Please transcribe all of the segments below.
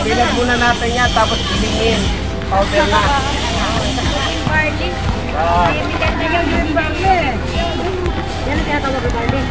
Bilag muna natin yan, tapos ilingin. Powder na. Barley. Yung barley. Yan ang tinatawag ko barley.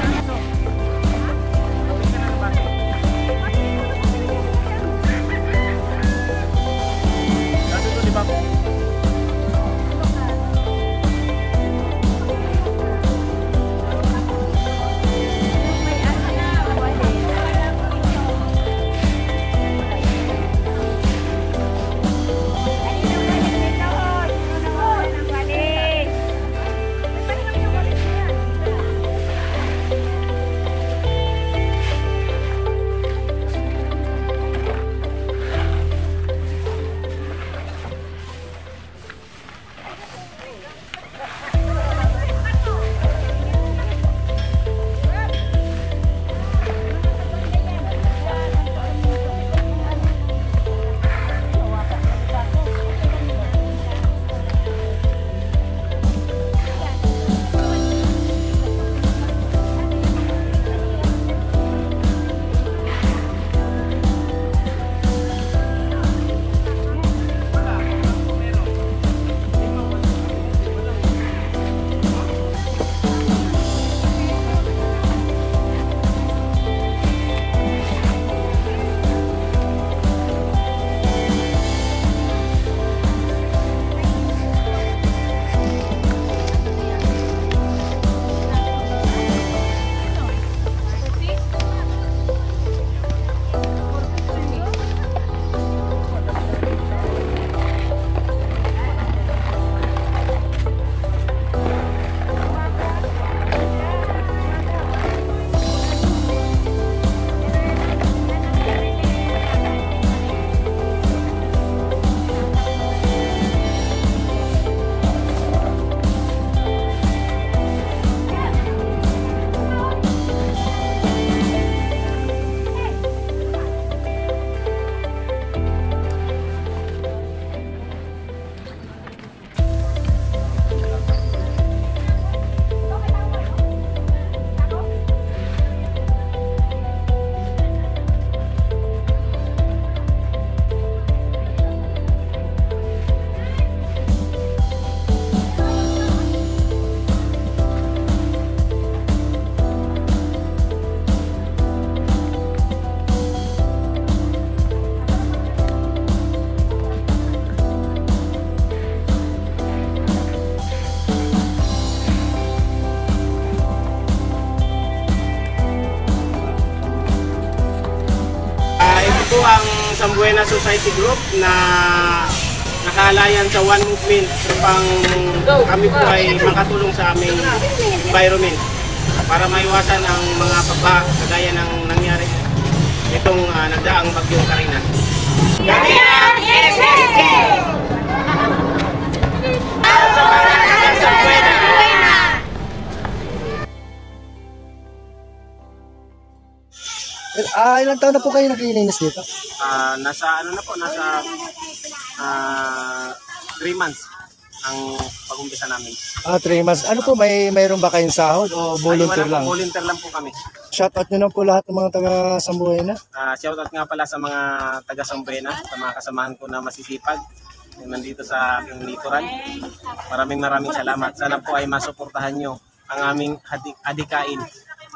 Ito ang Sambuena Society Group na nakalayan sa One Movement upang kami po ay makatulong sa aming environment para maiwasan ang mga pagbaha kagaya ng nangyari itong nagdaang bagyong Karina. Ilang taon na po kayo nakilinis dito? Nasa 3 months ang pag-umpisa namin. 3 months. Ano po, mayroon ba kayong sahod o volunteer lang? Volunteer lang po kami. Shoutout nyo na po lahat ng mga taga Sambuena. Shoutout nga pala sa mga taga Sambuena, sa mga kasamahan ko na masisipag yung nandito sa aking likuran. Maraming salamat. Sana po ay masuportahan nyo ang aming adikain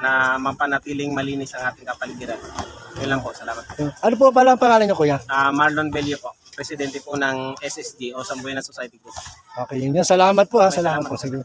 na mapanatiling malinis ang ating kapaligiran. Yun lang po, salamat. Ano po pala ang pangalan nyo, kuya? Marlon Bello po, presidente po ng SSG o Sambuena Society Group. Okay, yun. Salamat po ha. Salamat po. Sige.